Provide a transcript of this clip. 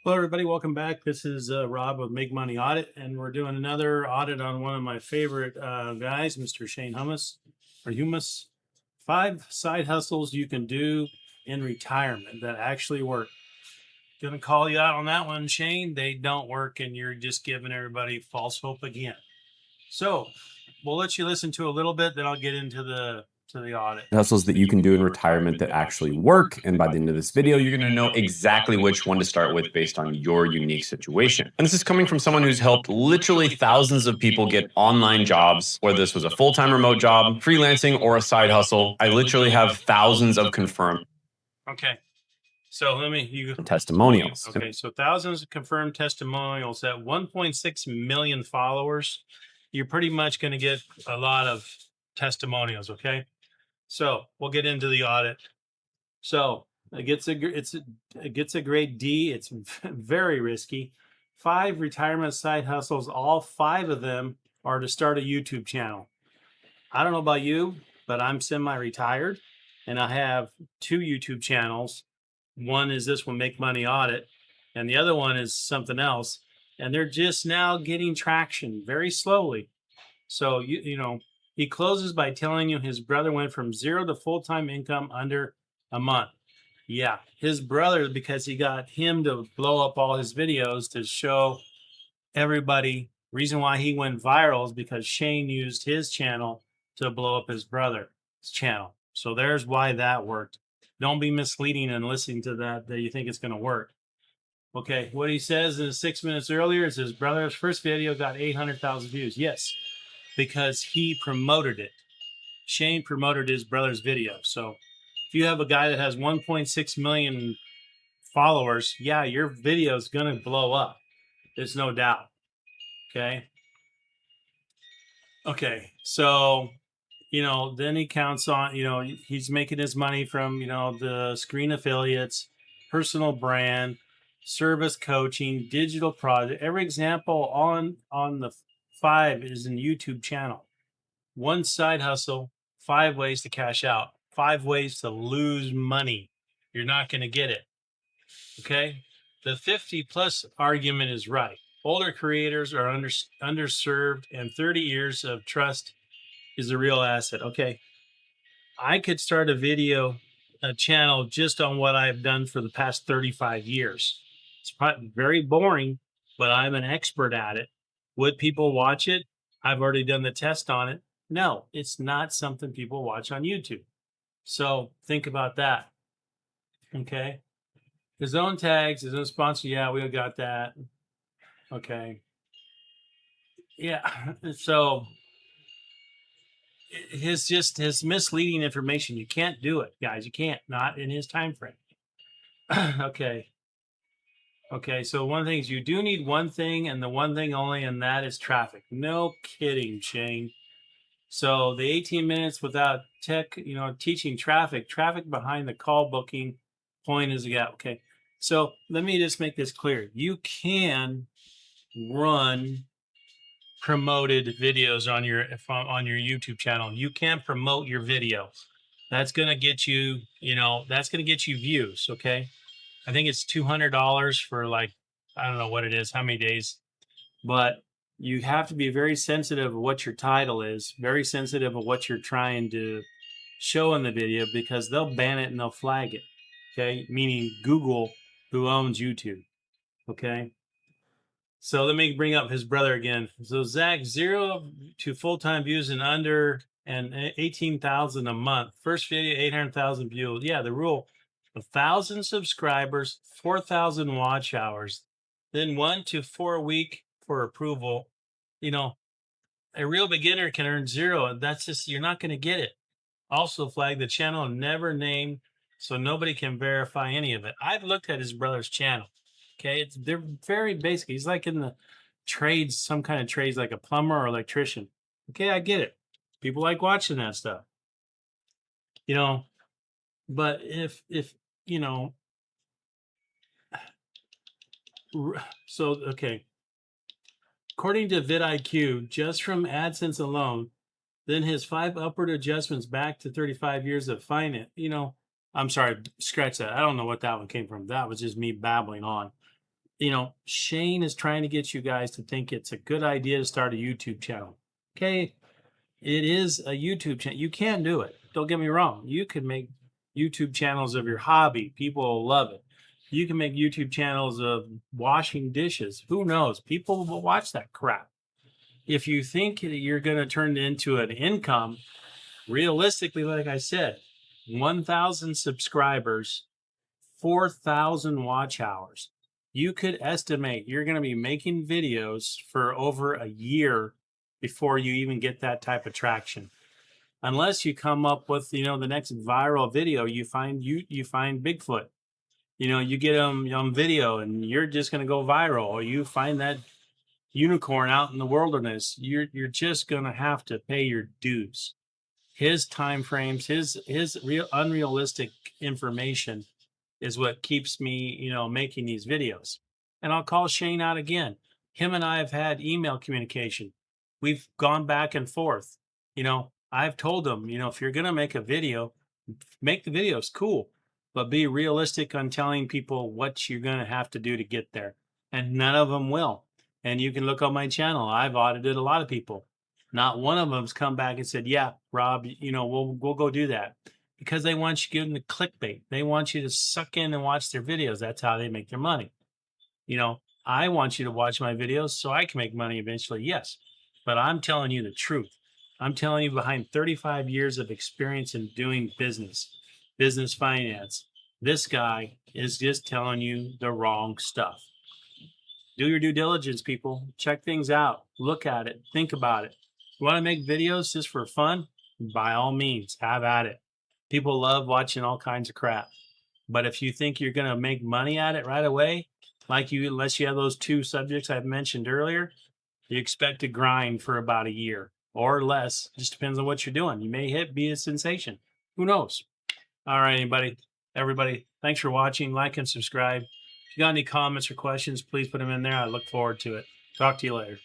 Hello, everybody. Welcome back. This is Rob with Make Money Audit, and we're doing another audit on one of my favorite guys, Mr. Shane Hummus. 5 side hustles you can do in retirement that actually work. Gonna call you out on that one, Shane. They don't work, and you're just giving everybody false hope again. So we'll let you listen to a little bit, then I'll get into the audit. Hustles that you can do in retirement that actually work. And by the end of this video, you're going to know exactly which one to start with based on your unique situation. And this is coming from someone who's helped literally thousands of people get online jobs, whether this was a full-time remote job, freelancing, or a side hustle. I literally have thousands of confirmed Okay. So you testimonials. Okay, so thousands of confirmed testimonials at 1.6 million followers. You're pretty much going to get a lot of testimonials. Okay, so we'll get into the audit. So it gets a grade D. It's very risky. 5 retirement side hustles. All 5 of them are to start a YouTube channel. I don't know about you, but I'm semi-retired, and I have 2 YouTube channels. One is this one, Make Money Audit, and the other one is something else. And they're just now getting traction very slowly. So he closes by telling you his brother went from 0 to full-time income under a month. Yeah, his brother, because he got him to blow up all his videos to show everybody. Reason why he went viral is because Shane used his channel to blow up his brother's channel. So there's why that worked. Don't be misleading and listening to that you think it's going to work. Okay, what he says in 6 minutes earlier is his brother's first video got 800,000 views. Yes, because he promoted it. Shane promoted his brother's video. So if you have a guy that has 1.6 million followers, yeah, your video is going to blow up. There's no doubt. Okay. Okay. So, then he counts on, he's making his money from, the screen affiliates, personal brand, service coaching, digital project. Every example on the 5 is in YouTube channel. One side hustle, 5 ways to cash out, 5 ways to lose money. You're not going to get it. Okay. The 50 plus argument is right. Older creators are underserved, and 30 years of trust is a real asset. Okay. I could start a channel just on what I've done for the past 35 years. It's probably very boring, but I'm an expert at it. Would people watch it? I've already done the test on it. No, it's not something people watch on YouTube. So think about that. Okay. His own tags, his own sponsor. Yeah, we got that. Okay. Yeah. So his misleading information. You can't do it, guys. You can't. Not in his time frame. Okay. Okay. So one thing is you do need one thing, and the one thing only, and that is traffic. No kidding, Shane. So the 18 minutes without teaching traffic behind the call booking point is okay. So let me just make this clear. You can run promoted videos on your YouTube channel. You can promote your video. That's going to get you, that's going to get you views. Okay. I think it's $200 for I don't know what it is, how many days, but you have to be very sensitive of what your title is, very sensitive of what you're trying to show in the video, because they'll ban it and they'll flag it. Okay. Meaning Google, who owns YouTube. Okay. So let me bring up his brother again. So Zach, 0 to full-time views in under and 18,000 a month. First video, 800,000 views. Yeah, the rule: 1,000 subscribers, 4,000 watch hours, then 1 to 4 week for approval. A real beginner can earn 0. That's just, you're not going to get it. Also flag the channel and never name, so nobody can verify any of it. I've looked at his brother's channel. Okay, they're very basic. He's like in the trades, some kind of trades, like a plumber or electrician. Okay, I get it. People like watching that stuff. But if so okay. According to vidIQ, just from AdSense alone, then his 5 upward adjustments back to 35 years of finance. I'm sorry, scratch that. I don't know what that one came from. That was just me babbling on. Shane is trying to get you guys to think it's a good idea to start a YouTube channel. Okay, it is a YouTube channel. You can do it. Don't get me wrong. You can make YouTube channels of your hobby. People will love it. You can make YouTube channels of washing dishes. Who knows? People will watch that crap. If you think that you're going to turn it into an income, realistically, like I said, 1,000 subscribers, 4,000 watch hours. You could estimate you're going to be making videos for over a year before you even get that type of traction. Unless you come up with, the next viral video, you find Bigfoot. You get them on video and you're just going to go viral, or you find that unicorn out in the wilderness. You're just going to have to pay your dues. His time frames, his real unrealistic information is what keeps me, making these videos. And I'll call Shane out again. Him and I have had email communication. We've gone back and forth. I've told him, if you're going to make a video, make the videos cool, but be realistic on telling people what you're going to have to do to get there. And none of them will. And you can look on my channel. I've audited a lot of people. Not one of them's come back and said, "Yeah, Rob, we'll go do that," because they want you to give them the clickbait. They want you to suck in and watch their videos. That's how they make their money. I want you to watch my videos so I can make money eventually. Yes, but I'm telling you the truth. I'm telling you, behind 35 years of experience in doing business finance, this guy is just telling you the wrong stuff. Do your due diligence, people. Check things out. Look at it. Think about it. You want to make videos just for fun? By all means, have at it. People love watching all kinds of crap. But if you think you're going to make money at it right away, unless you have those two subjects I've mentioned earlier, you expect to grind for about a year or less. Just depends on what you're doing. You may be a sensation. Who knows? All right, everybody, thanks for watching. Like and subscribe. If you got any comments or questions, please put them in there. I look forward to it. Talk to you later.